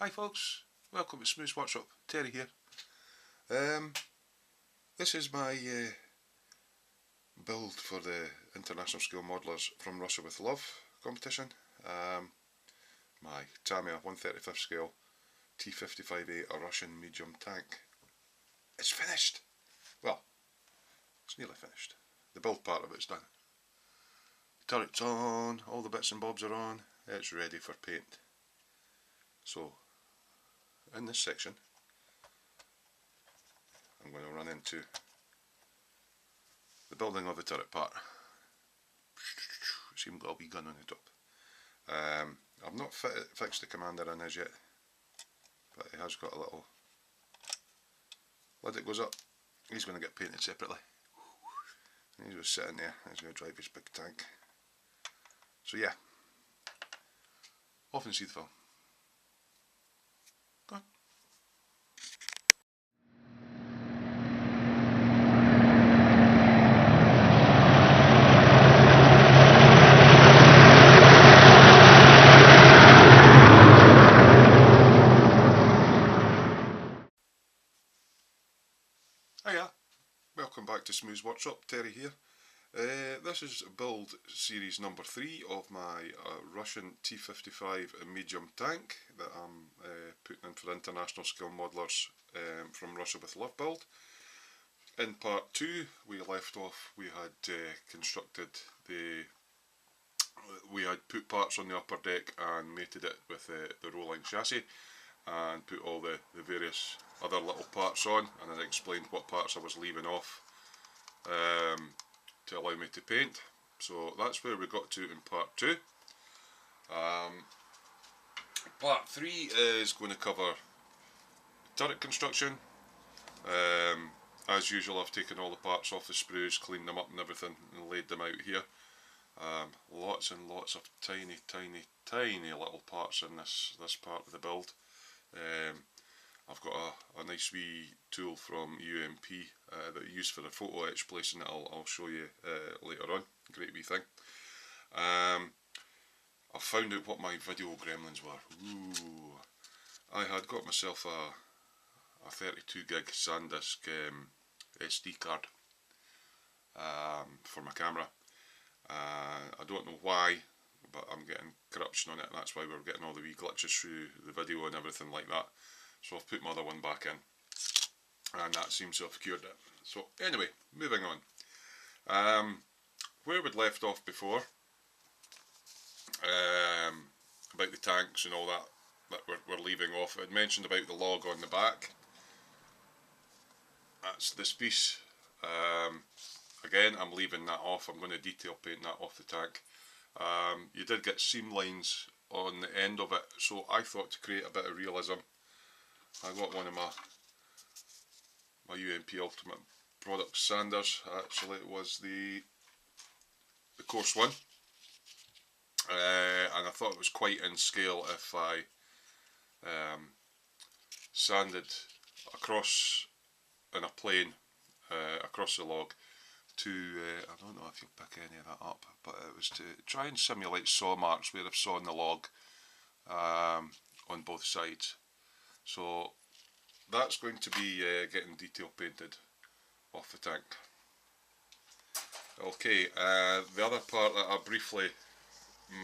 Hi folks, welcome to Smooth Workshop. Terry here. This is my build for the International Scale Modelers from Russia with Love competition. My Tamiya 1/35 scale T-55A Russian medium tank. It's finished! Well, it's nearly finished. The build part of it's done. The turret's on, all the bits and bobs are on, it's ready for paint. So, in this section, I'm going to run into the building of the turret part. It's even got a wee gun on the top. I've not fixed the commander in as yet, but it has got a little lid that goes up. He's going to get painted separately. He's just sitting there, he's going to drive his big tank. So yeah, off and see the film. Go on. Hiya, welcome back to Smooth Workshop, Terry here. This is build series number 3 of my Russian T-55 medium tank that I'm putting in for International Skill Modelers from Russia with Love build. In part 2 we left off, we had we had put parts on the upper deck and mated it with the rolling chassis and put all the various other little parts on, and I explained what parts I was leaving off to allow me to paint. So that's where we got to in part 2. Part 3 is going to cover turret construction. As usual, I've taken all the parts off the sprues, cleaned them up and everything, and laid them out here. Lots and lots of tiny little parts in this part of the build. I've got a nice wee tool from UMP that I use for the photo etch placing that I'll show you later on. Great wee thing. I found out what my video gremlins were. Ooh. I had got myself a 32 gig SanDisk SD card for my camera. I don't know why, but I'm getting corruption on it, and that's why we're getting all the wee glitches through the video and everything like that. So I've put my other one back in, and that seems to have cured it. So anyway, moving on. Where we'd left off before, about the tanks and all that we're leaving off, I'd mentioned about the log on the back. That's this piece. Again, I'm leaving that off. I'm going to detail paint that off the tank. You did get seam lines on the end of it, so I thought to create a bit of realism, I got one of my UMP Ultimate Products sanders. Actually, it was the coarse one, and I thought it was quite in scale if I sanded across in a plane across the log to, I don't know if you'll pick any of that up, but it was to try and simulate saw marks where I've sawn the log on both sides. So that's going to be getting detail painted off the tank. Okay, the other part that I briefly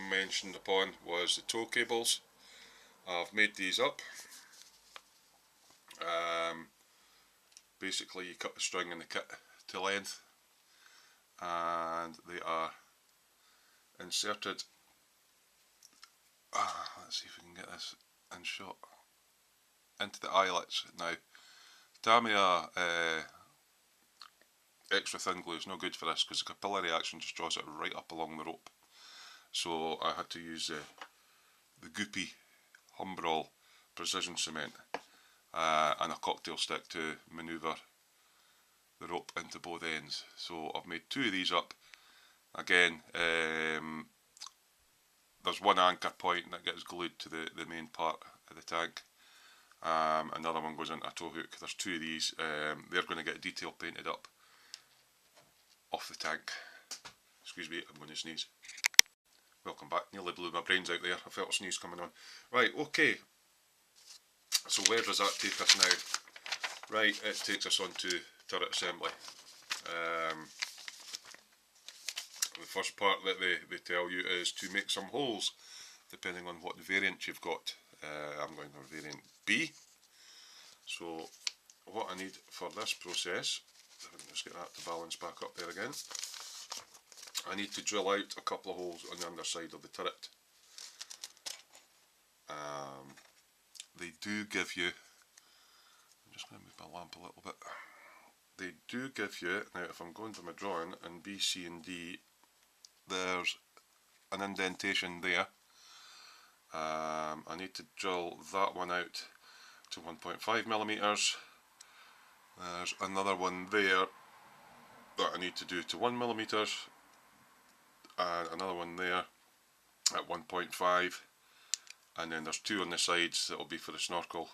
mentioned upon was the tow cables. I've made these up. Basically you cut the string in the kit to length, and they are inserted, let's see if we can get this in shot, into the eyelets. Now, Tamiya extra thin glue is no good for this because the capillary action just draws it right up along the rope. So I had to use the goopy Humbrol precision cement and a cocktail stick to manoeuvre the rope into both ends. So I've made 2 of these up. Again, there's one anchor point that gets glued to the main part of the tank. Another one goes into a tow hook. There's 2 of these. They're going to get detail painted up off the tank. Excuse me, I'm going to sneeze. Welcome back. Nearly blew my brains out there. I felt a sneeze coming on. Right, okay. So where does that take us now? Right, it takes us on to turret assembly. The first part that they tell you is to make some holes, depending on what variant you've got. I'm going for variant B. So what I need for this process, if I can just get that to balance back up there again, I need to drill out a couple of holes on the underside of the turret. They do give you, I'm just going to move my lamp a little bit, they do give you, now if I'm going to my drawing, in B, C and D, there's an indentation there. I need to drill that one out to 1.5mm. There's another one there that I need to do to 1mm, and another one there at 1.5, and then there's two on the sides that will be for the snorkel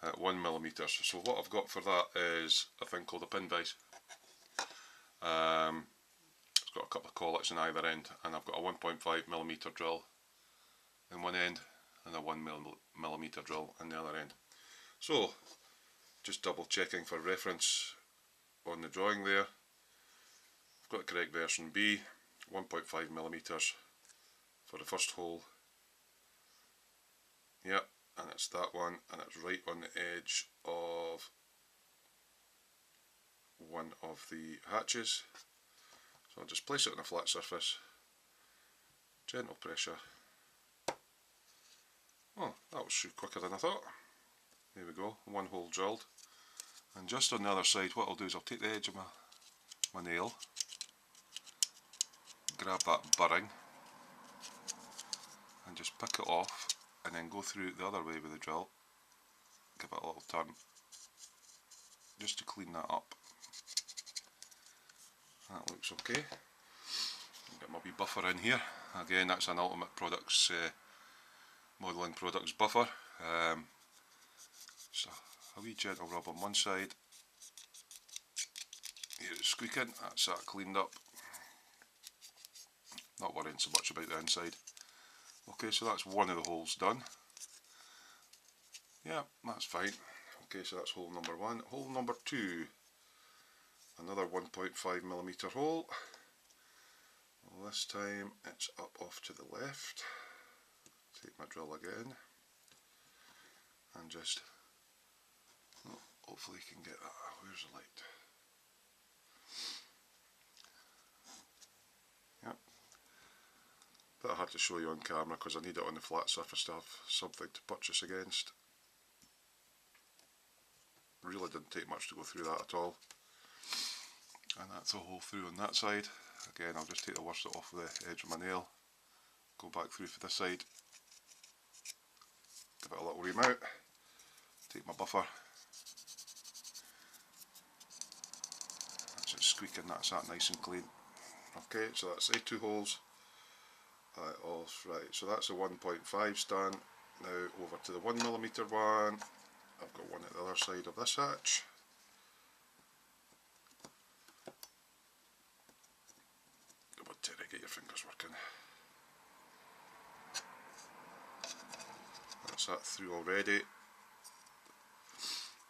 at 1mm. So what I've got for that is a thing called a pin vise. It's got a couple of collets on either end, and I've got a 1.5mm drill in one end and a 1mm drill in the other end. So just double checking for reference on the drawing there, I've got the correct version B, 1.5mm for the first hole. Yep, and it's that one, and it's right on the edge of one of the hatches. So I'll just place it on a flat surface, gentle pressure. Oh, that was quicker than I thought. There we go, one hole drilled. And just on the other side, what I'll do is I'll take the edge of my nail, grab that burring, and just pick it off, and then go through it the other way with the drill, give it a little turn, just to clean that up. That looks okay. Get my wee buffer in here. Again, that's an Ultimate Products Modelling Products buffer. So a wee gentle rub on one side. Here it's squeaking, that's that cleaned up. Not worrying so much about the inside. Okay, so that's one of the holes done. Yeah, that's fine. Okay, so that's hole number one. Hole number two, another 1.5mm hole. Well, this time it's up off to the left. Take my drill again and just, oh, hopefully you can get that. Where's the light? Yep. Bit hard to show you on camera because I need it on the flat surface to have something to purchase against. Really didn't take much to go through that at all. And that's a hole through on that side. Again, I'll just take the worst off the edge of my nail, go back through for this side, give it a little ream out, take my buffer, that's it squeaking, that's that nice and clean. Okay, so that's the two holes. Right, so that's a 1.5 stand. Now over to the 1mm one. I've got one at the other side of this hatch. Come on Terry, get your fingers working. That's that through already.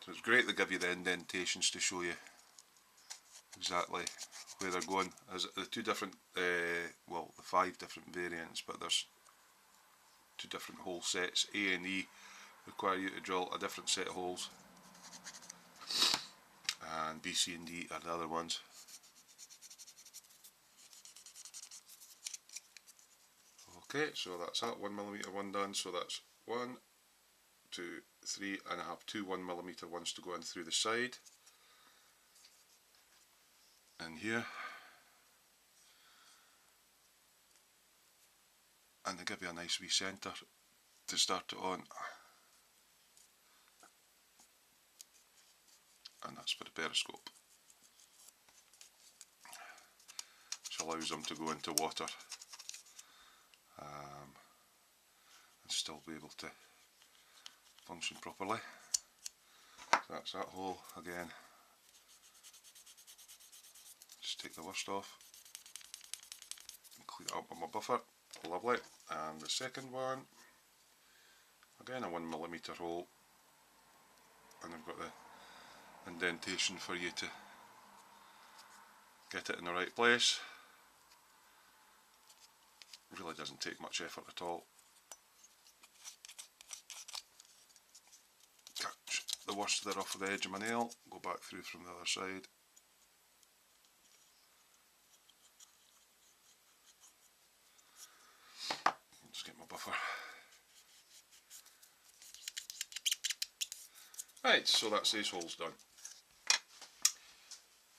So it's great they give you the indentations to show you exactly where they're going. As the two different, well, the 5 different variants, but there's 2 different hole sets. A and E require you to drill a different set of holes, and B, C and D are the other ones. Okay, so that's that 1mm one done, so that's 1, 2, 3, and I have 2 1mm ones to go in through the side. In here, and they give you a nice wee centre to start it on, and that's for the periscope, which allows them to go into water and still be able to function properly. So that's that hole again. Just take the worst off and clean it up with my buffer. Lovely. And the second one, Again a 1mm hole, and I've got the indentation for you to get it in the right place. Really doesn't take much effort at all. Catch the worst there off of the edge of my nail, go back through from the other side. Just get my buffer. Right, so that's these holes done.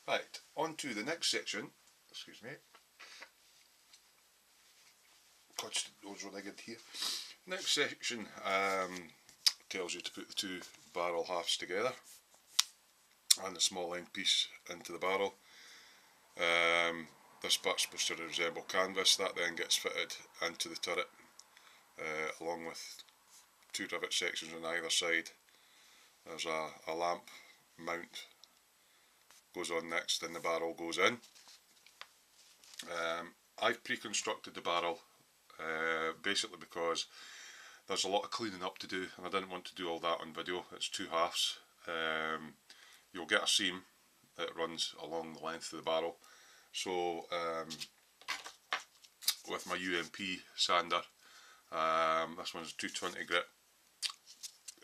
Right, on to the next section. Excuse me. Clutched those really good here. Next section tells you to put the two barrel halves together and the small end piece into the barrel. This part's supposed to resemble canvas. That then gets fitted into the turret along with two rivet sections on either side. There's a lamp mount goes on next, then the barrel goes in. I've pre-constructed the barrel basically because there's a lot of cleaning up to do, and I didn't want to do all that on video. It's two halves. You'll get a seam that runs along the length of the barrel. So with my UMP sander, this one's 220 grit,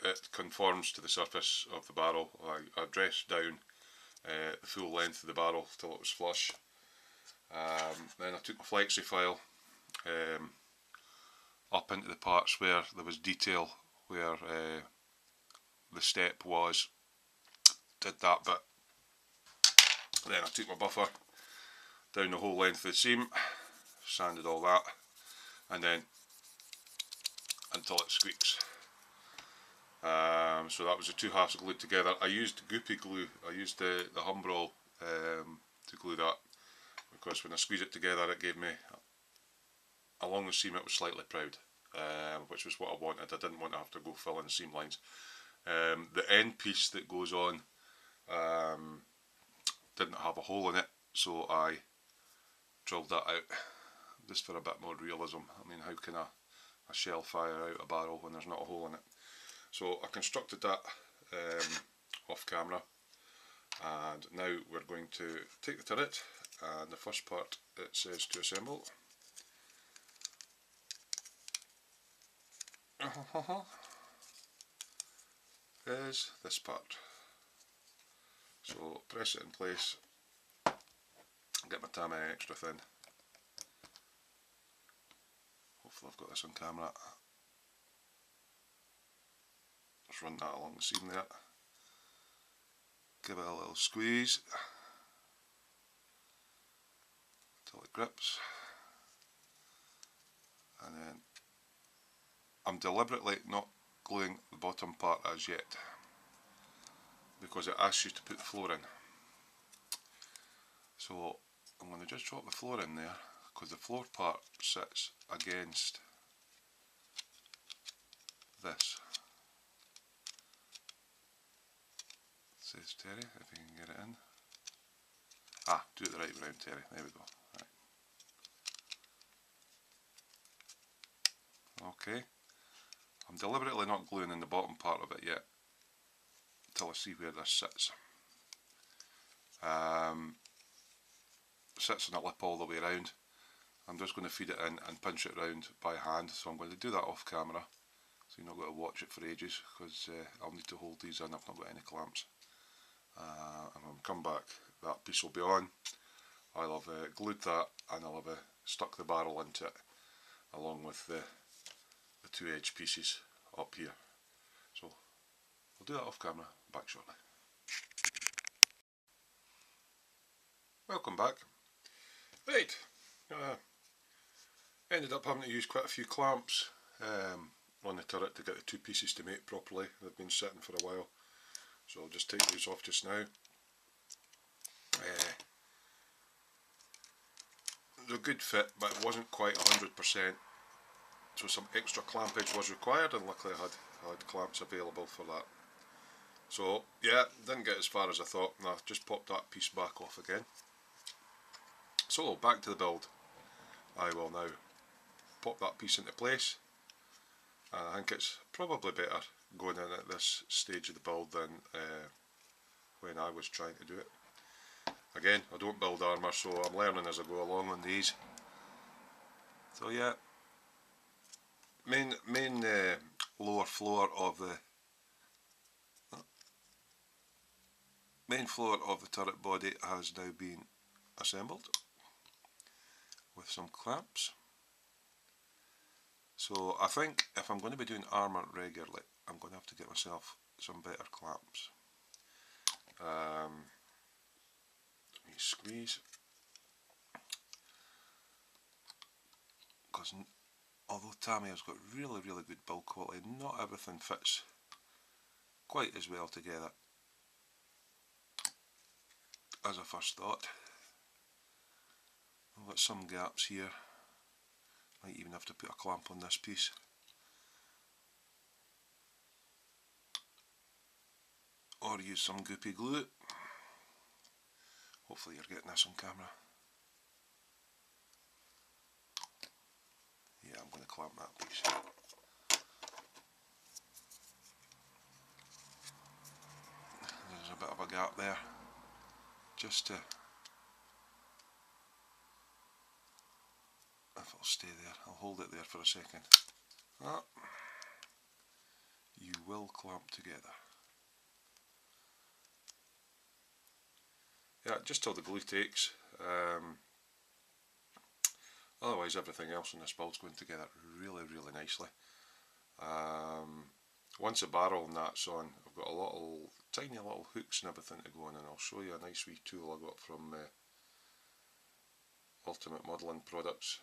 it conforms to the surface of the barrel. I dressed down the full length of the barrel till it was flush. Then I took my flexi file up into the parts where there was detail, where the step was, did that bit. Then I took my buffer down the whole length of the seam, sanded all that, and then until it squeaks. So that was the two halves glued together. I used goopy glue. I used the Humbrol to glue that, because when I squeezed it together it gave me, along the seam it was slightly proud, which was what I wanted. I didn't want to have to go fill in the seam lines. The end piece that goes on didn't have a hole in it, so I drilled that out just for a bit more realism. I mean, how can a shell fire out a barrel when there's not a hole in it? So I constructed that off camera, and now we're going to take the turret, and the first part it says to assemble. Is this part. So press it in place, get my Tamiya extra thin. Hopefully I've got this on camera. Just run that along the seam there. Give it a little squeeze until it grips, and then I'm deliberately not gluing the bottom part as yet, because it asks you to put the floor in. So I'm going to just drop the floor in there, because the floor part sits against this. It says Terry, if you can get it in. Ah, do it the right way round, Terry. There we go. Right. Okay. I'm deliberately not gluing in the bottom part of it yet, until I see where this sits. Sits on a lip all the way around. I'm just going to feed it in and pinch it round by hand, so I'm going to do that off camera, so you're not going to watch it for ages, because I'll need to hold these in. I've not got any clamps. And when we come back, that piece will be on. I'll have glued that, and I'll have stuck the barrel into it, along with the two edge pieces up here. So I'll do that off camera, back shortly. Welcome back. Right, ended up having to use quite a few clamps on the turret to get the two pieces to mate properly. They've been sitting for a while, so I'll just take these off just now. It was a good fit, but it wasn't quite 100%, so some extra clampage was required, and luckily I had clamps available for that. So yeah, didn't get as far as I thought, and I just popped that piece back off again. So back to the build. I will now pop that piece into place, and I think it's probably better going in at this stage of the build than when I was trying to do it. Again, I don't build armour, so I'm learning as I go along on these. So yeah, main lower floor of the main floor of the turret body has now been assembled with some clamps. So I think if I'm going to be doing armour regularly, I'm going to have to get myself some better clamps. Let me squeeze, because although Tamiya's got really good build quality, not everything fits quite as well together as I first thought. I've got some gaps here, might even have to put a clamp on this piece. Or use some goopy glue. Hopefully you're getting this on camera. Yeah, I'm going to clamp that piece. There's a bit of a gap there, just to, if it'll stay there, I'll hold it there for a second. Ah, you will clamp together. Yeah, just till the glue takes. Otherwise everything else in this build's going together really nicely. Once the barrel and that's on, I've got a lot of tiny little hooks and everything to go on, and I'll show you a nice wee tool I got from Ultimate Modelling Products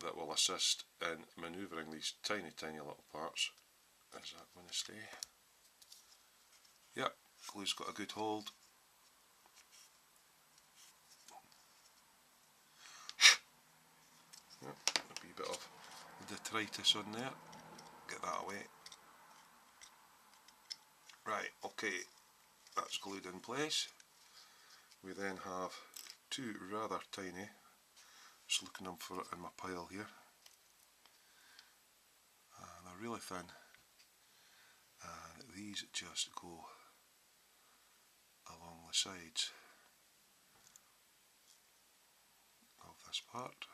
that will assist in manoeuvring these tiny little parts. Is that going to stay? Yep, glue's got a good hold. Yep, a wee bit of detritus on there, get that away. Right, okay, that's glued in place. We then have two rather tiny, just looking up for it in my pile here, and they're really thin, and these just go along the sides of this part.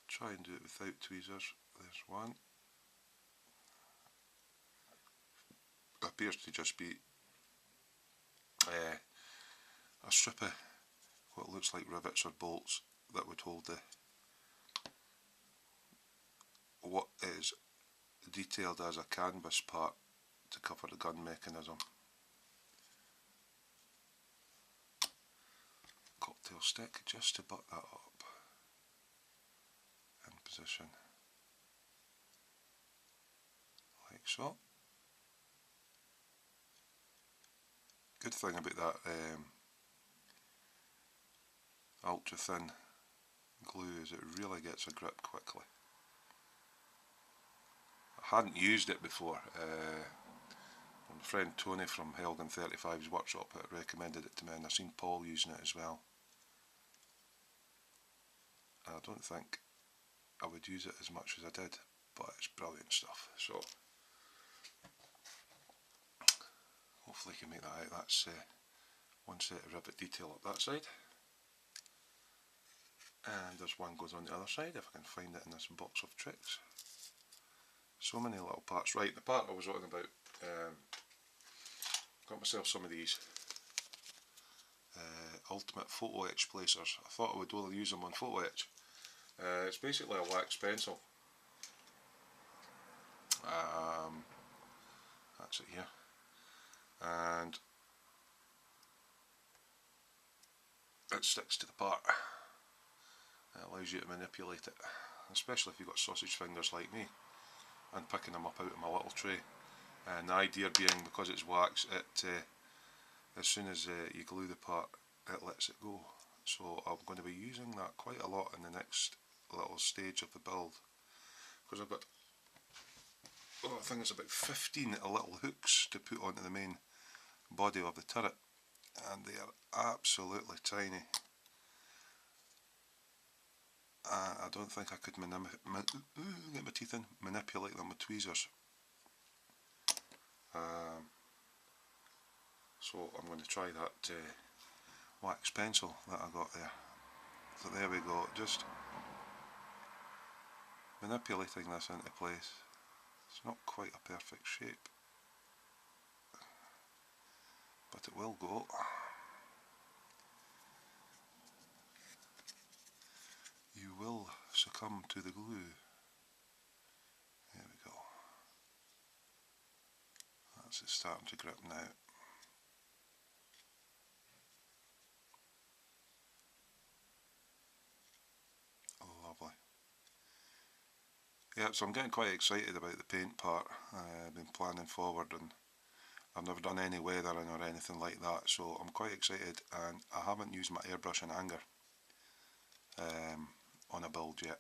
Try and do it without tweezers. There's one. It appears to just be a strip of what looks like rivets or bolts that would hold the what is detailed as a canvas part to cover the gun mechanism. Cocktail stick just to butt that up in position like so. Good thing about that ultra thin glue is it really gets a grip quickly. I hadn't used it before. My friend Tony from Helgen 35's workshop recommended it to me, and I've seen Paul using it as well. I don't think I would use it as much as I did, but it's brilliant stuff. So hopefully you can make that out. That's one set of rivet detail up that side, and there's one goes on the other side if I can find it in this box of tricks. So many little parts. Right, the part I was talking about, got myself some of these Ultimate Photo Etch placers. I thought I would only use them on photo etch. It's basically a wax pencil. That's it here, and it sticks to the part. It allows you to manipulate it, especially if you've got sausage fingers like me, and picking them up out of my little tray. And the idea being, because it's wax, it as soon as you glue the part, it lets it go. So I'm going to be using that quite a lot in the next little stage of the build, because I've got, I think it's about 15 little hooks to put onto the main body of the turret, and they are absolutely tiny. I don't think I could get my teeth in, manipulate them with tweezers. So I'm going to try that wax pencil that I got there. So there we go, just manipulating this into place. It's not quite a perfect shape, but it will go. You will succumb to the glue. There we go. That's it starting to grip now. Lovely. Yeah, so I'm getting quite excited about the paint part. I've been planning forward and I've never done any weathering or anything like that, so I'm quite excited, and I haven't used my airbrush and hanger on a build yet.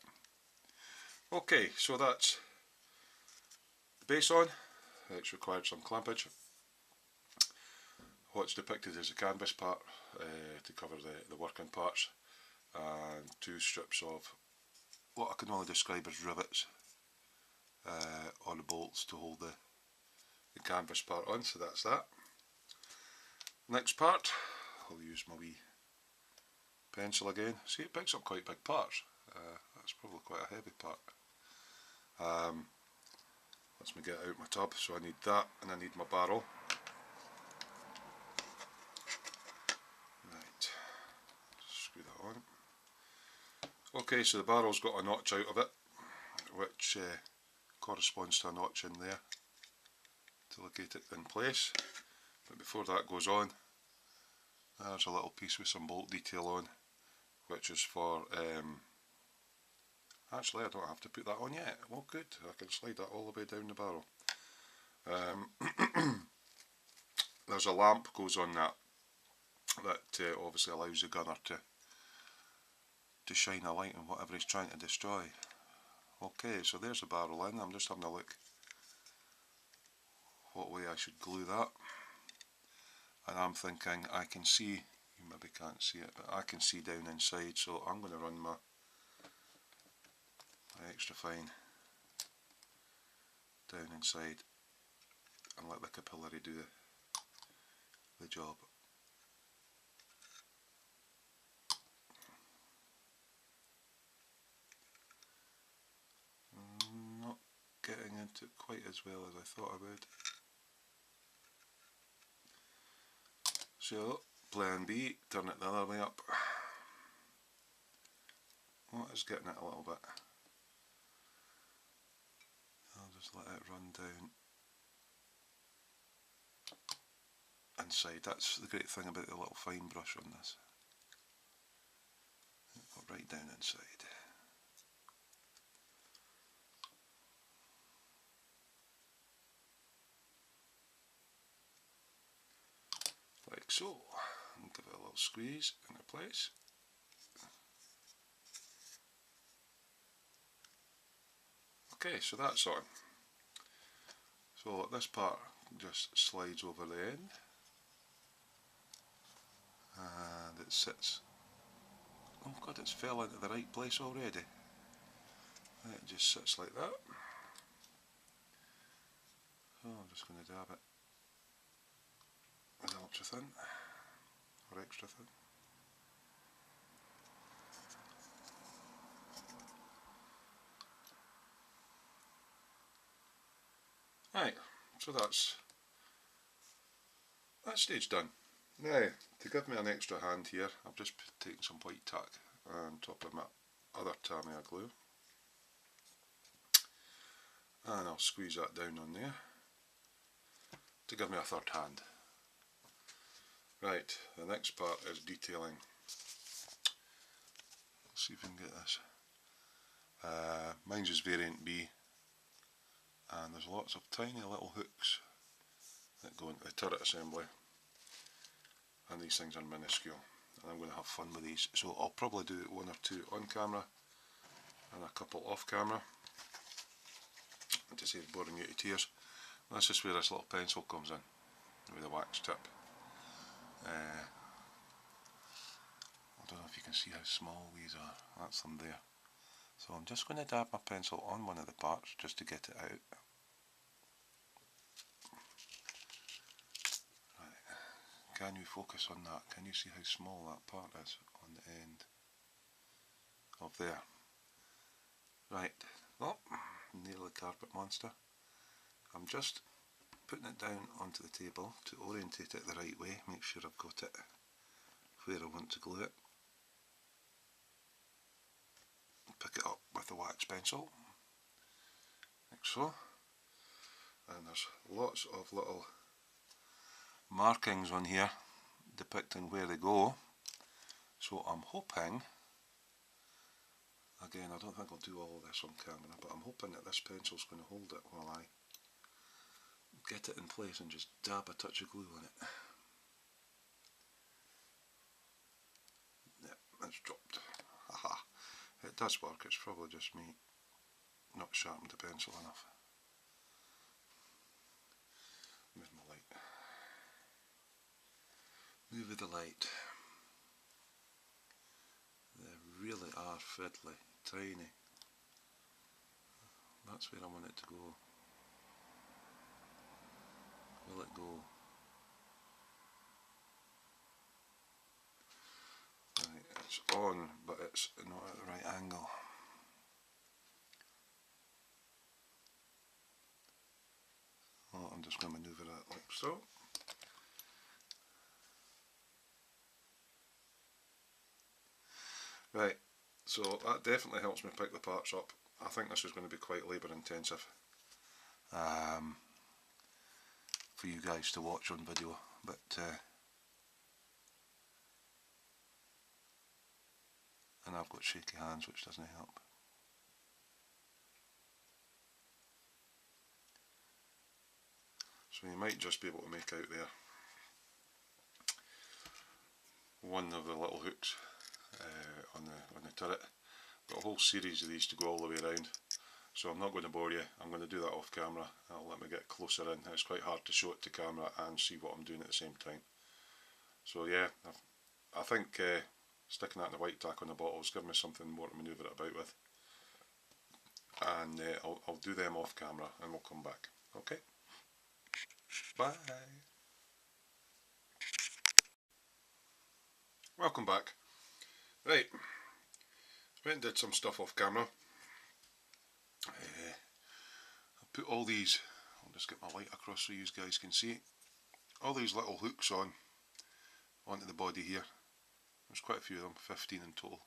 Okay, so that's the base on. It's required some clampage. What's depicted is a canvas part to cover the working parts, and 2 strips of what I can only describe as rivets or the bolts to hold the canvas part on, so that's that. Next part, I'll use my wee pencil again. See, it picks up quite big parts. That's probably quite a heavy part. Lets me get out my tub, so I need that, and I need my barrel. Right, screw that on. Okay, so the barrel's got a notch out of it, which corresponds to a notch in there to locate it in place. But before that goes on, there's a little piece with some bolt detail on, which is for, actually I don't have to put that on yet. Well, good, I can slide that all the way down the barrel. There's a lamp goes on that obviously allows the gunner to shine a light on whatever he's trying to destroy. Okay, so there's the barrel in. I'm just having a look what way I should glue that, and I'm thinking I can see, you maybe can't see it, but I can see down inside, so I'm going to run my extra fine down inside and let the capillary do the job. Not getting into it quite as well as I thought I would. So, plan B, turn it the other way up. What is getting it a little bit? I'll just let it run down inside. That's the great thing about the little fine brush on this. Go right down inside. Like so. And give it a little squeeze into place. Okay, so that's on. So this part just slides over the end, and it sits. Oh god, it's fell into the right place already. It just sits like that. So I'm just going to dab it with ultra thin or extra thin. Right, so that's that stage done. Now, to give me an extra hand here, I've just taken some white tack on top of my other Tamiya glue, and I'll squeeze that down on there to give me a third hand. Right, the next part is detailing. Let's see if we can get this. Mine's is variant B, and there's lots of tiny little hooks that go into the turret assembly, and these things are minuscule, and I'm going to have fun with these, so I'll probably do 1 or 2 on camera and a couple off camera to save boring you to tears. That's just where this little pencil comes in with a wax tip. I don't know if you can see how small these are. That's them there. So I'm just going to dab my pencil on one of the parts just to get it out. Right. Can you focus on that? Can you see how small that part is on the end of there? Right. Oh, nearly carpet monster. I'm just putting it down onto the table to orientate it the right way, make sure I've got it where I want to glue it. Pick it up with a wax pencil, like so, and there's lots of little markings on here depicting where they go, so I'm hoping, again I don't think I'll do all of this on camera, but I'm hoping that this pencil's going to hold it while I get it in place and just dab a touch of glue on it. Yep, it's dropped. Haha. It does work, it's probably just me not sharpened the pencil enough. Move my light. Move the light. They really are fiddly, tiny. That's where I want it to go. Will it go? Right, it's on, but it's not at the right angle. Oh, I'm just going to manoeuvre that like so. Right, so that definitely helps me pick the parts up. I think this is going to be quite labour intensive for you guys to watch on video, but and I've got shaky hands, which doesn't help. So you might just be able to make out there one of the little hooks on the turret. Got a whole series of these to go all the way around, so I'm not going to bore you. I'm going to do that off camera. I'll let me get closer in. It's quite hard to show it to camera and see what I'm doing at the same time. So yeah, I think sticking that in the white tack on the bottles give me something more to manoeuvre it about with, and I'll do them off camera and we'll come back. Okay, bye. Welcome back. Right, went and did some stuff off camera. I put all these, I'll just get my light across so you guys can see, all these little hooks onto the body here. There's quite a few of them, 15 in total.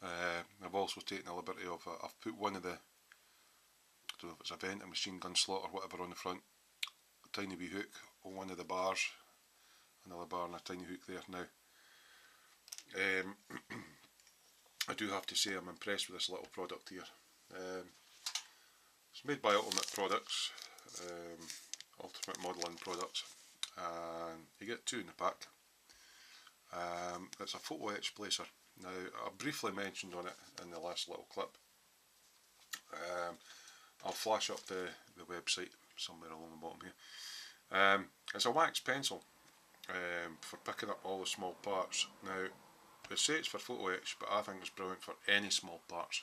I've also taken the liberty of, I've put one of the, I don't know if it's a vent, a machine gun slot or whatever on the front, a tiny wee hook on one of the bars, another bar and a tiny hook there now. I do have to say I'm impressed with this little product here. It's made by Ultimate Products, Ultimate Modelling Products, and you get two in the pack. It's a photo etch placer. Now, I briefly mentioned on it in the last little clip. I'll flash up the website somewhere along the bottom here. It's a wax pencil for picking up all the small parts. Now, they say it's for photo etch, but I think it's brilliant for any small parts.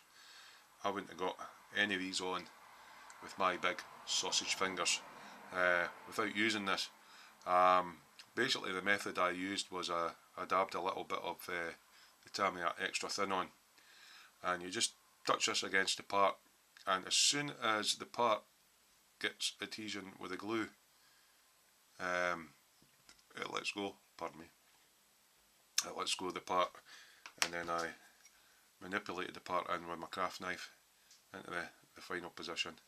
I wouldn't have got any of these on with my big sausage fingers without using this. Basically the method I used was I dabbed a little bit of the Tamiya extra thin on, and you just touch this against the part, and as soon as the part gets adhesion with the glue, it lets go, pardon me, it lets go of the part, and then I manipulated the part in with my craft knife into the final position.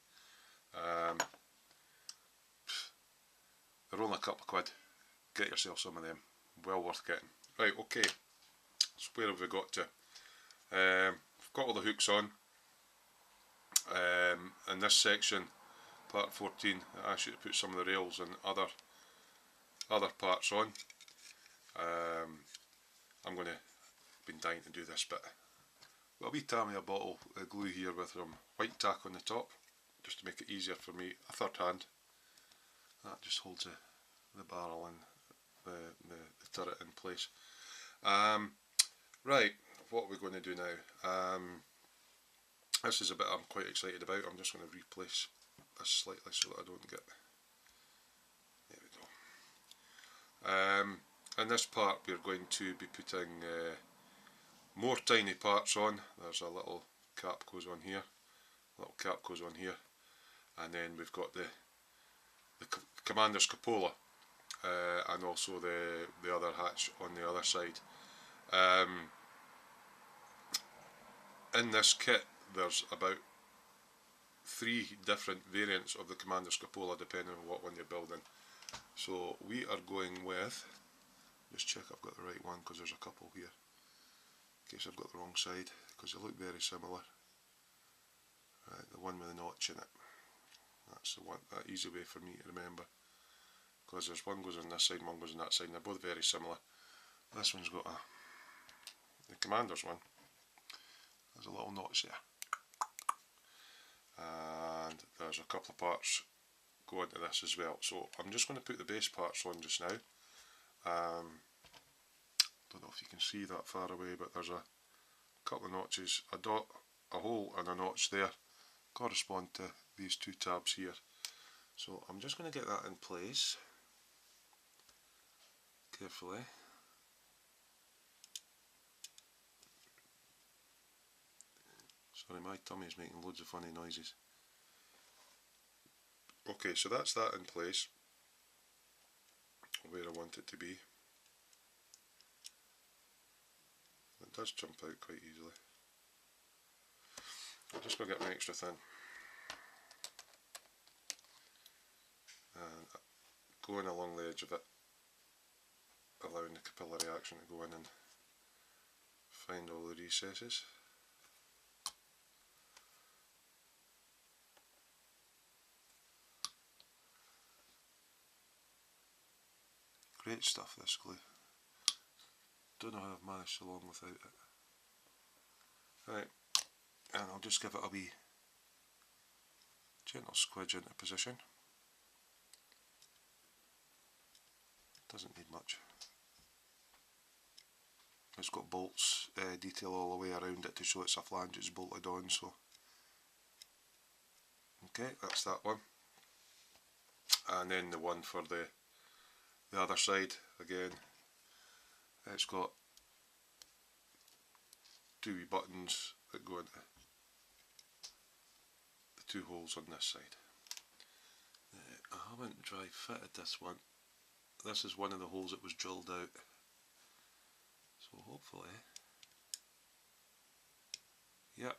They're only a couple of quid. Get yourself some of them, well worth getting. Right, okay, so where have we got to? I've got all the hooks on. In this section, part 14, I asked you to put some of the rails and other parts on. I'm going to, been dying to do this bit. Got a wee Tamiya bottle of glue here with some white tack on the top, just to make it easier for me, a third hand. That just holds the barrel and the turret in place. Right, what are we going to do now? This is a bit I'm quite excited about. I'm just going to replace this slightly so that I don't get... There we go. In this part we're going to be putting more tiny parts on. There's a little cap goes on here, and then we've got the commander's cupola, and also the other hatch on the other side. In this kit there's about 3 different variants of the commander's cupola depending on what one you're building. So we are going with, just check I've got the right one because there's a couple here, in case I've got the wrong side, because they look very similar. Right, the one with the notch in it, that's the one, that easy way for me to remember, because there's one goes on this side and one goes on that side and they're both very similar. This one's got the commander's one, there's a little notch there, and there's a couple of parts go into this as well. So I'm just going to put the base parts on just now. Don't know if you can see that far away, but there's a couple of notches, a dot, a hole and a notch there, correspond to these 2 tabs here. So I'm just going to get that in place carefully. Sorry, my tummy is making loads of funny noises. Okay, so that's that in place where I want it to be. It does jump out quite easily. I'm just going to get my extra thin and going along the edge of it, allowing the capillary action to go in and find all the recesses. Great stuff, this glue. Don't know how I've managed so long without it. Right, and I'll just give it a wee gentle squidge into position. Doesn't need much. It's got bolts detail all the way around it to show it's a flange it's bolted on, so okay, that's that one. And then the one for the other side, again, it's got 2 wee buttons that go into the 2 holes on this side. I haven't dry fitted this one. This is one of the holes that was drilled out, so hopefully, yep,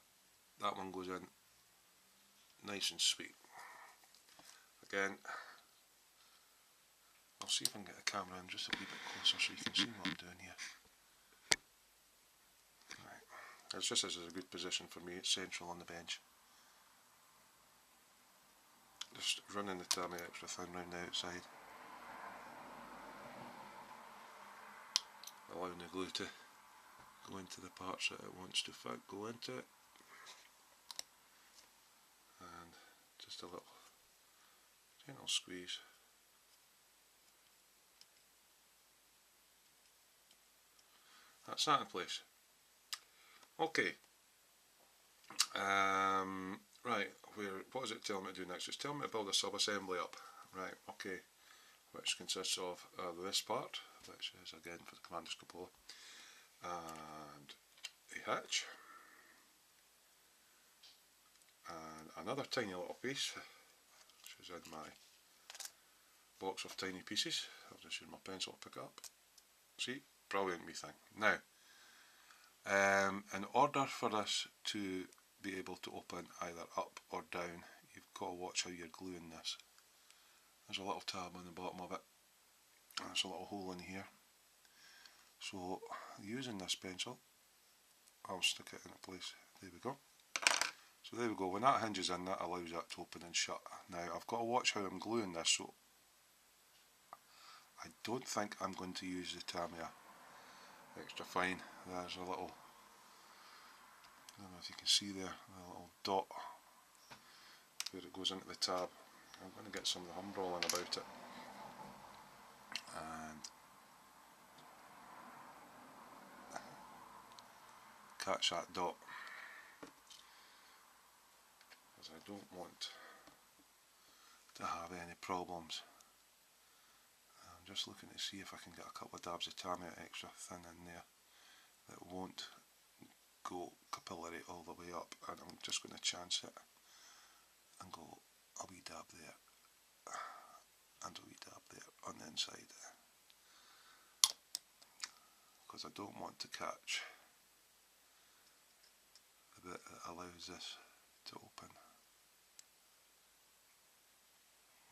that one goes in nice and sweet. Again, I'll see if I can get the camera in just a wee bit closer so you can see what I'm doing here. Right. It's just this is a good position for me, it's central on the bench. Just running the Tamiya extra thin round the outside, allowing the glue to go into the parts that it wants to go into it, and just a little gentle squeeze. That's that in place. Okay. Right, what is it telling me to do next? It's telling me to build a sub-assembly up. Right, okay. Which consists of this part, which is again for the commander's cupola, and a hatch, and another tiny little piece, which is in my box of tiny pieces. I'll just use my pencil to pick it up. See? Brilliant wee thing. Now, in order for this to be able to open either up or down, you've got to watch how you're gluing this. There's a little tab on the bottom of it, and there's a little hole in here. So, using this pencil, I'll stick it into place. There we go. So there we go. When that hinges in, that allows that to open and shut. Now, I've got to watch how I'm gluing this, so I don't think I'm going to use the Tamiya extra fine. There's a little, I don't know if you can see there, a little dot where it goes into the tab. I'm going to get some of the humbrolling about it and catch that dot. because I don't want to have any problems. I'm just looking to see if I can get a couple of dabs of Tamiya extra thin in there that won't go capillary all the way up, and I'm just going to chance it and go a wee dab there and a wee dab there on the inside, because I don't want to catch the bit that allows this to open.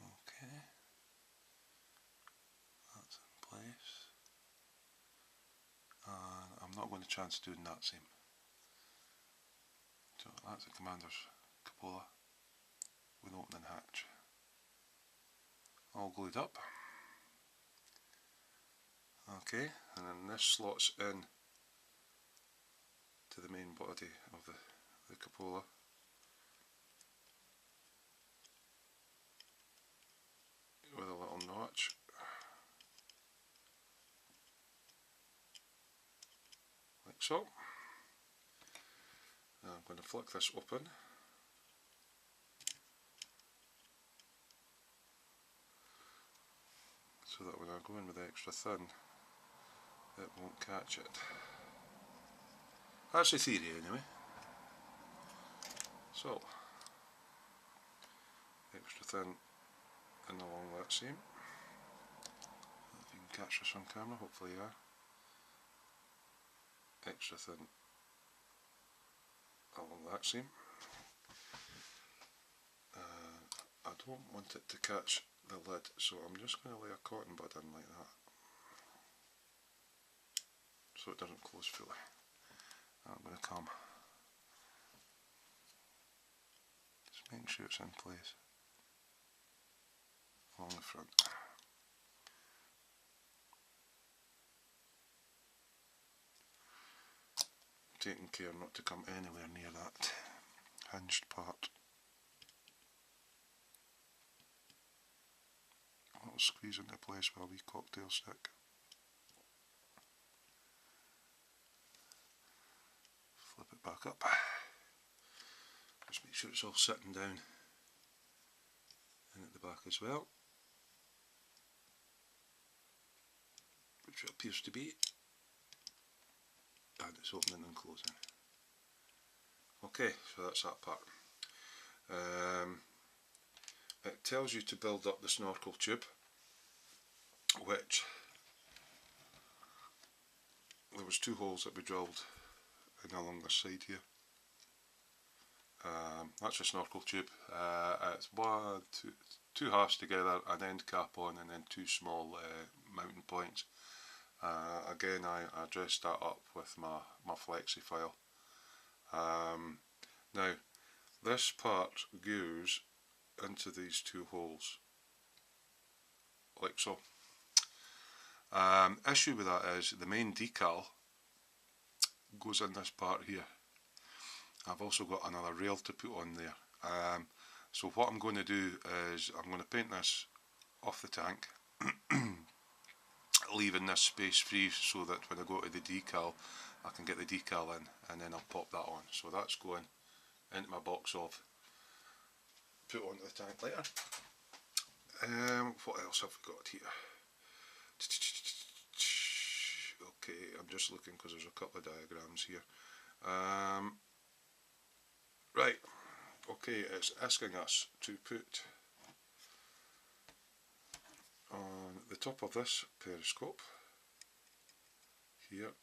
Okay, that's in place, and I'm not going to chance doing that seam. So that's the commander's cupola with opening hatch all glued up. Okay, and then this slots in to the main body of the cupola. With a little notch. Like so. Now I'm going to flick this open. So that when I go in with extra thin, it won't catch it. That's the theory anyway. So, extra thin in along that seam. If you can catch this on camera, hopefully you are. Extra thin along that seam. I don't want it to catch the lid, so I'm just going to lay a cotton bud in like that, so it doesn't close fully. I'm going to come, just making sure it's in place along the front. Taking care not to come anywhere near that hinged part. I'll squeeze into place with a wee cocktail stick. Flip it back up. Just make sure it's all sitting down and at the back as well, which it appears to be, and it's opening and closing. Okay, so that's that part. It tells you to build up the snorkel tube, which there was 2 holes that we drilled in along this side here. That's a snorkel tube. It's two halves together, an end cap on, and then 2 small mounting points. Again, I dressed that up with my flexi file. Now, this part goes into these 2 holes, like so. Issue with that is the main decal goes in this part here. I've also got another rail to put on there. So what I'm going to do is I'm going to paint this off the tank, leaving this space free so that when I go to the decal I can get the decal in, and then I'll pop that on. So that's going into my box of put onto the tank later. What else have we got here? Okay, I'm just looking because there's a couple of diagrams here. Right, okay, it's asking us to put on the top of this periscope here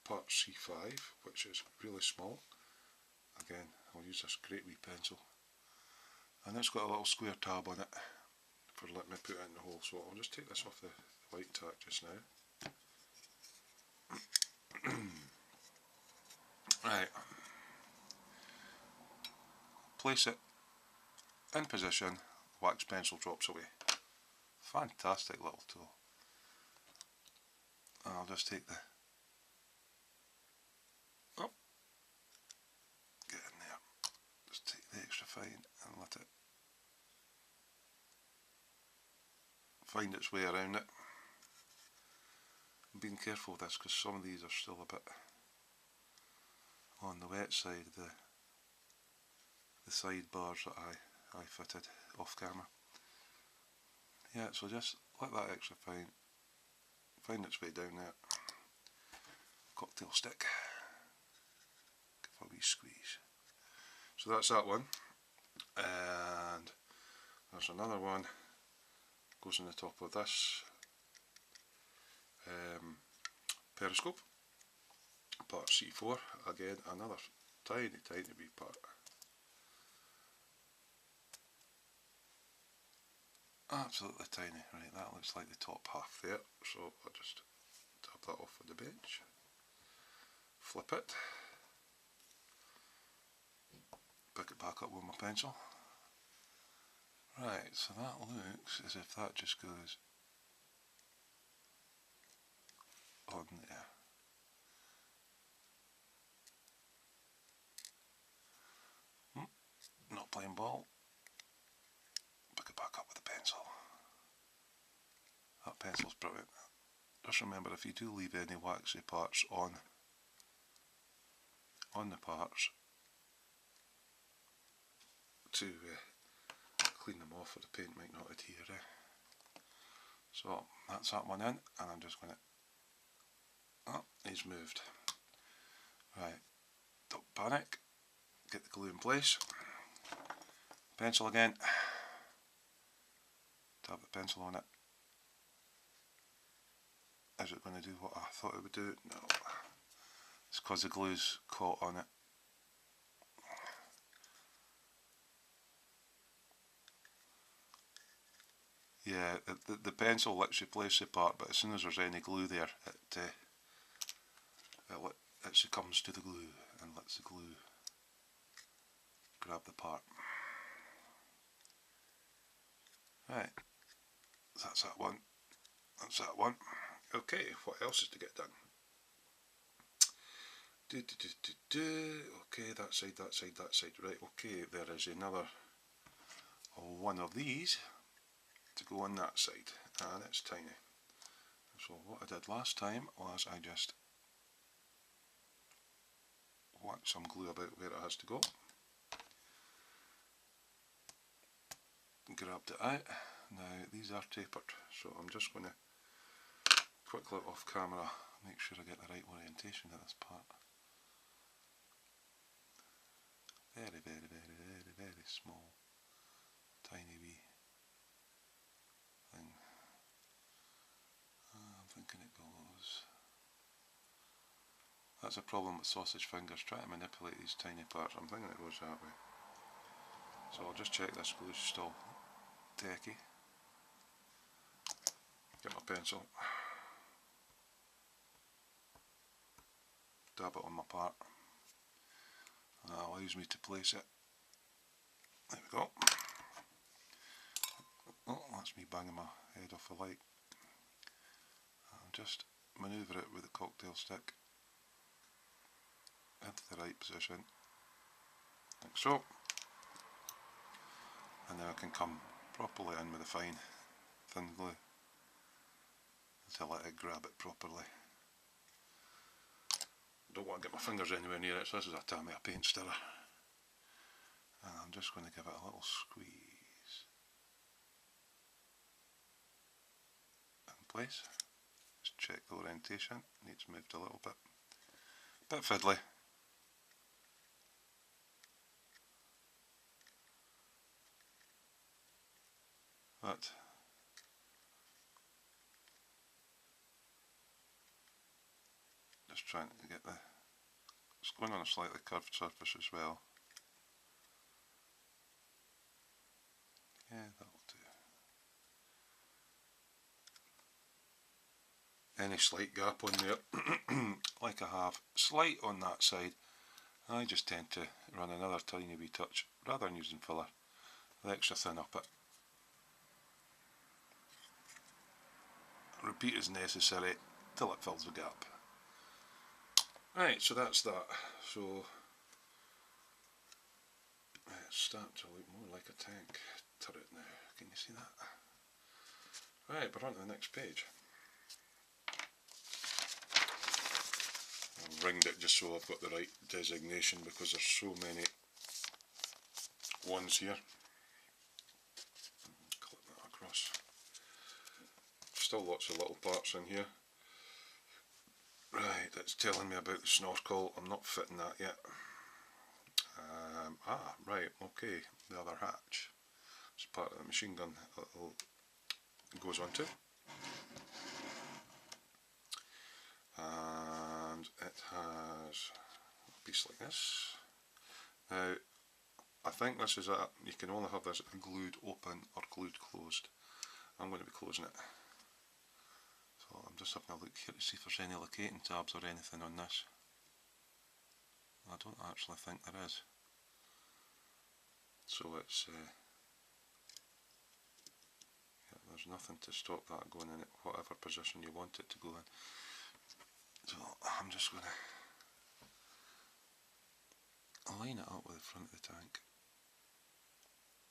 part C5, which is really small. Again, I'll use this great wee pencil, and it's got a little square tab on it for letting me put it in the hole. So I'll just take this off the white tack just now. Right, place it in position, wax pencil drops away. Fantastic little tool. And I'll just take the, oh, get in there, just take the extra fine and let it find its way around it. I'm being careful with this because some of these are still a bit on the wet side of the side bars that I fitted off camera. Yeah, so just let that extra find its way down there. Cocktail stick. Give a wee squeeze. So that's that one. And there's another one. Goes on the top of this periscope. Part C4. Again, another tiny wee part. Absolutely tiny. Right, that looks like the top half there. So I'll just tap that off of the bench. Flip it. Pick it back up with my pencil. Right, so that looks as if that just goes on there. Not playing ball. Pick it back up with the pencil. That pencil's brilliant. Just remember, if you do leave any waxy parts on the parts, to clean them off or the paint might not adhere. So that's that one in, and I'm just going to, oh, he's moved. Right, don't panic, get the glue in place, pencil again, tap the pencil on it. Is it going to do what I thought it would do? No, it's because the glue's caught on it. Yeah, the pencil lets you place the part, but as soon as there's any glue there, it succumbs to the glue and lets the glue grab the part. Right, that's that one. That's that one. Okay, what else is to get done? Okay, that side. Right, okay, there is another one of these to go on that side, and it's tiny. So what I did last time was I just whacked some glue about where it has to go, grabbed it out. Now these are tapered, so I'm just going to quickly off camera make sure I get the right orientation of this part. Very small, tiny wee thing. I'm thinking it goes. That's a problem with sausage fingers, try to manipulate these tiny parts. I'm thinking it goes that way. So I'll just check this glue's still tacky. Get my pencil. Dab it on my part. And that allows me to place it. There we go. Oh, that's me banging my head off the light. I'll just manoeuvre it with the cocktail stick into the right position, like so. And now I can come properly in with the fine thin glue to let it grab it properly. Don't want to get my fingers anywhere near it, so this is a Tamiya paint stirrer. And I'm just going to give it a little squeeze in place. Just check the orientation, needs moved a little bit. Bit fiddly. But just trying to get it's going on a slightly curved surface as well. Yeah, that'll do. Any slight gap on there, like I have, slight on that side, I just tend to run another tiny wee touch, rather than using filler, the extra thin up it. Repeat as necessary till it fills the gap. Right, so that's that. So it's starting to look more like a tank turret now. Can you see that? Right, we're on to the next page. I've ringed it just so I've got the right designation because there's so many ones here. Clip that across. Still lots of little parts in here. Right, it's telling me about the snorkel. I'm not fitting that yet. Right, okay, the other hatch. It's part of the machine gun it goes onto. And it has a piece like this. Now, I think this is you can only have this glued open or glued closed. I'm going to be closing it. So I'm just having a look here to see if there's any locating tabs or anything on this. I don't actually think there is. So it's yeah, there's nothing to stop that going in whatever position you want it to go in. So I'm just going to line it up with the front of the tank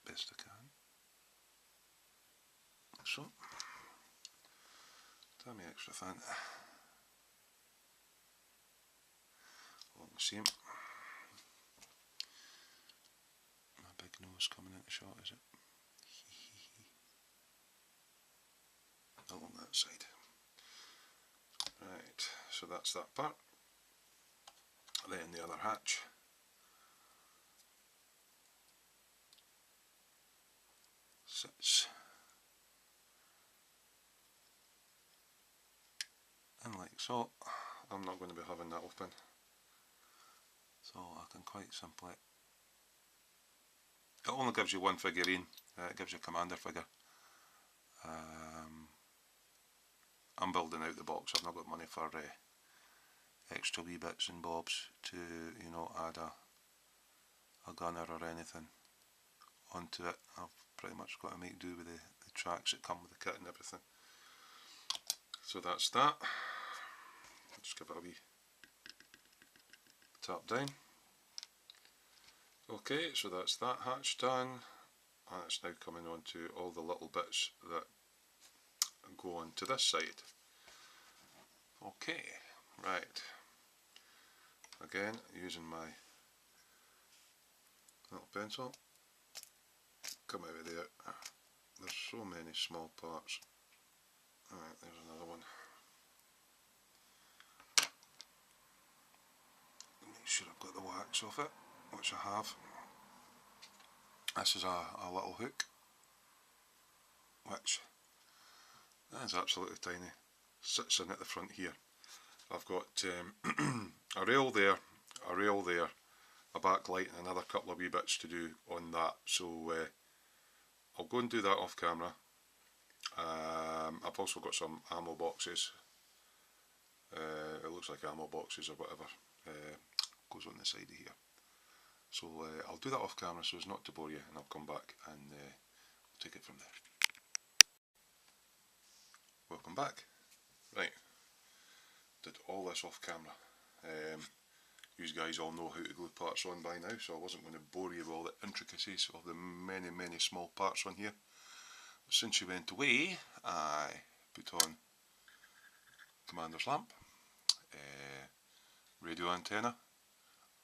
best I can. So, Tamiya extra thin along the seam. My big nose coming into shot, is it? Along that side. Right, so that's that part. Then the other hatch. Sits in like so. I'm not going to be having that open, so I can quite simply, it only gives you one figurine, it gives you a commander figure. I'm building out the box. I've not got money for extra wee bits and bobs to, you know, add a gunner or anything onto it. I've pretty much got to make do with the tracks that come with the kit and everything. So that's that. Just give it a wee tap down. Okay, so that's that hatch done, and it's now coming on to all the little bits that go on to this side. Okay, right. Again, using my little pencil, come out of there. There's so many small parts. Alright, there's another one. Make sure I've got the wax off it, which I have. This is a little hook, which is absolutely tiny. Sits in at the front here. I've got a rail there, a backlight and another couple of wee bits to do on that, so I'll go and do that off camera. I've also got some ammo boxes, it looks like ammo boxes or whatever, goes on the side of here. So I'll do that off camera so as not to bore you, and I'll come back and we'll take it from there. Welcome back. Right, did all this off camera. You guys all know how to glue parts on by now, so I wasn't going to bore you with all the intricacies of the many small parts on here. But since you went away, I put on commander's lamp, radio antenna,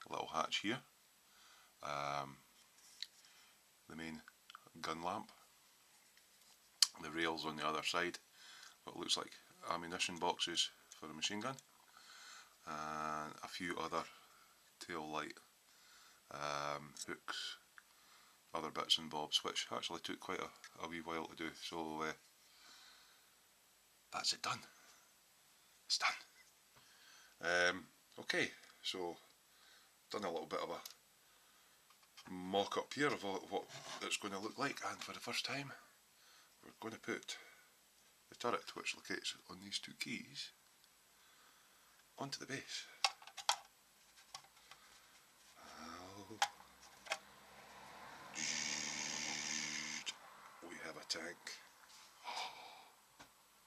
a little hatch here, the main gun lamp, the rails on the other side, what looks like ammunition boxes for a machine gun, and a few other tail light hooks, other bits and bobs, which actually took quite a wee while to do. So that's it done. It's done. Okay, so done a little bit of a mock up here of what it's going to look like, and for the first time we're going to put the turret, which locates on these two keys, onto the base. We have a tank.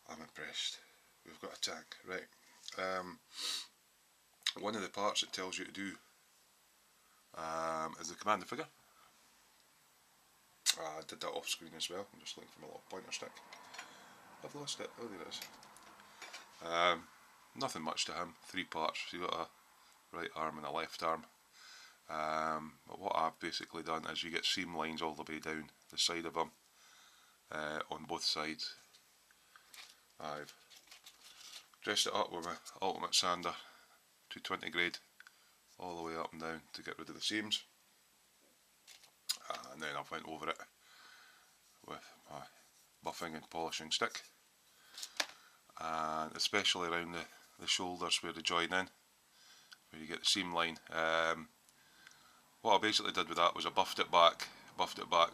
I'm impressed. We've got a tank, right. One of the parts it tells you to do is the commander figure. I did that off screen as well. I'm just looking for my little pointer stick. I've lost it. Oh, there it is. Nothing much to him. 3 parts. So you've got a right arm and a left arm. But what I've basically done is you get seam lines all the way down the side of them on both sides. I've dressed it up with my ultimate sander 220 grade all the way up and down to get rid of the seams, and then I've went over it with my buffing and polishing stick, and especially around the shoulders where they join in, where you get the seam line. What I basically did with that was I buffed it back,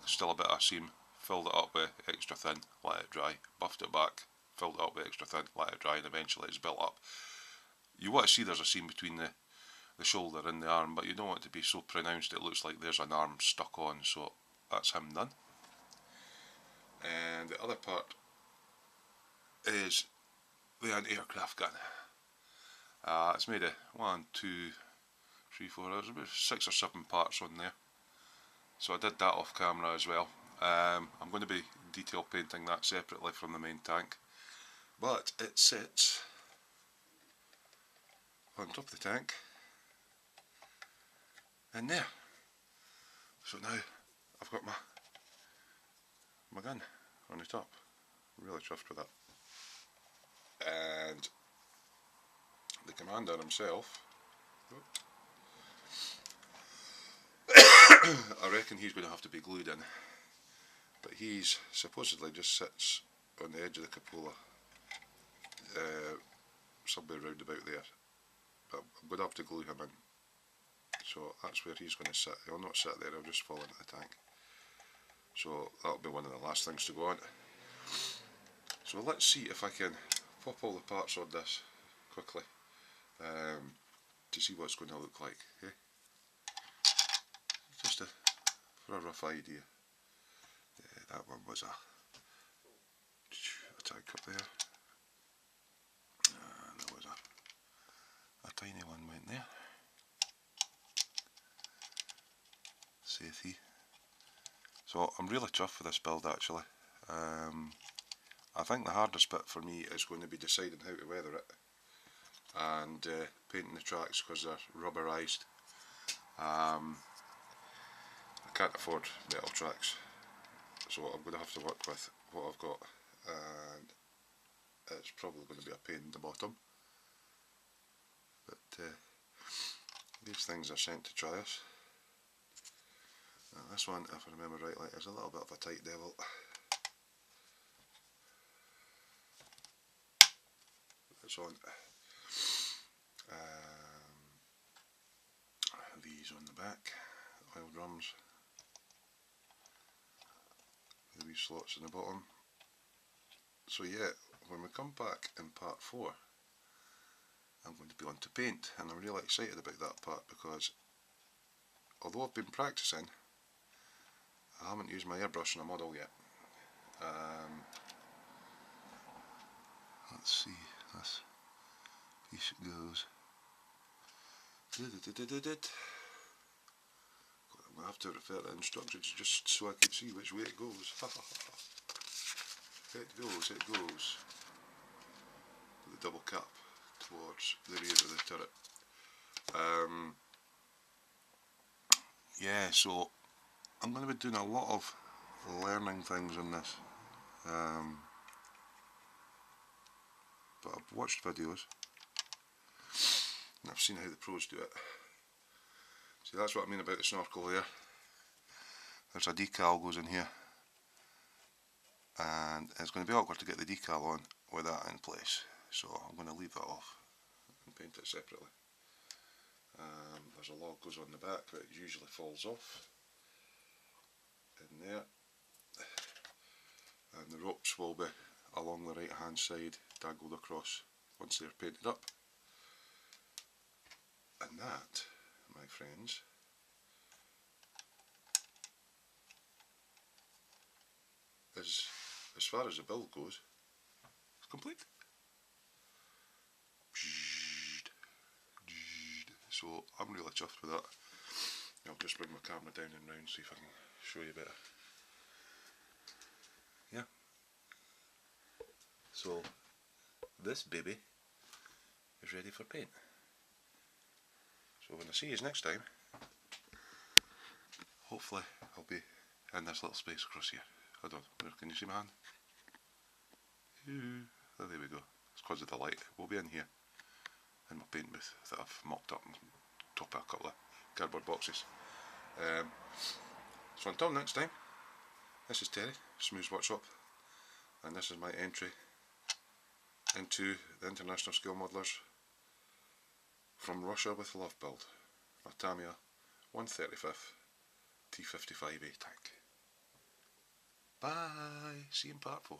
still a bit of seam, filled it up with extra thin, let it dry, buffed it back, filled it up with extra thin, let it dry, and eventually it's built up. You want to see there's a seam between the shoulder and the arm, but you don't want it to be so pronounced it looks like there's an arm stuck on, so that's him done. And the other part is the anti-aircraft gun. It's made of 1, 2, 3, 4, there's about 6 or 7 parts on there, so I did that off camera as well. I'm going to be detail painting that separately from the main tank, but it sits on top of the tank in there. So now I've got my gun on the top. I'm really chuffed with that. And the commander himself, I reckon he's going to have to be glued in, but he's supposedly just sits on the edge of the cupola, somewhere round about there, but I'm going to have to glue him in, so that's where he's going to sit. He'll not sit there, he'll just fall into the tank, so that'll be one of the last things to go on. So let's see if I can pop all the parts on this quickly, to see what it's going to look like. Okay? Just for a rough idea. That one was a tank up there, and there was a tiny one went there. Saith he. So I'm really chuffed for this build actually. I think the hardest bit for me is going to be deciding how to weather it and painting the tracks because they're rubberized. I can't afford metal tracks, so I'm going to have to work with what I've got, and it's probably going to be a pain in the bottom, but these things are sent to try us. Now this one, if I remember rightly, is a little bit of a tight devil. It's on these on the back, oil drums, the wee slots in the bottom. So yeah, when we come back in part 4, I'm going to be on to paint, and I'm really excited about that part because although I've been practicing, I haven't used my airbrush in a model yet. Let's see, this piece goes. I'm going to have to refer to the instructions just so I can see which way it goes. It goes with the double cap towards the rear of the turret. Yeah, so I'm going to be doing a lot of learning things in this, but I've watched videos and I've seen how the pros do it. See, that's what I mean about the snorkel there. There's a decal goes in here, and it's going to be awkward to get the decal on with that in place, so I'm going to leave that off and paint it separately. There's a log goes on the back, but it usually falls off in there, and the ropes will be along the right hand side, dangled across once they're painted up. And that, my friends, is, as far as the build goes, complete. So I'm really chuffed with that. I'll just bring my camera down and round, see if I can show you better. Yeah. So this baby is ready for paint. So when I see you next time, hopefully I'll be in this little space across here. Hold on, where can you see my hand? Oh, there we go. It's because of the light. We'll be in here, in my paint booth that I've mocked up and top of a couple of cardboard boxes. So until next time, this is Terry, Smooth's Workshop, and this is my entry into the International Scale Modelers from Russia with Love build, my Tamiya 1/35 T-55A tank. Bye! See you in part 4.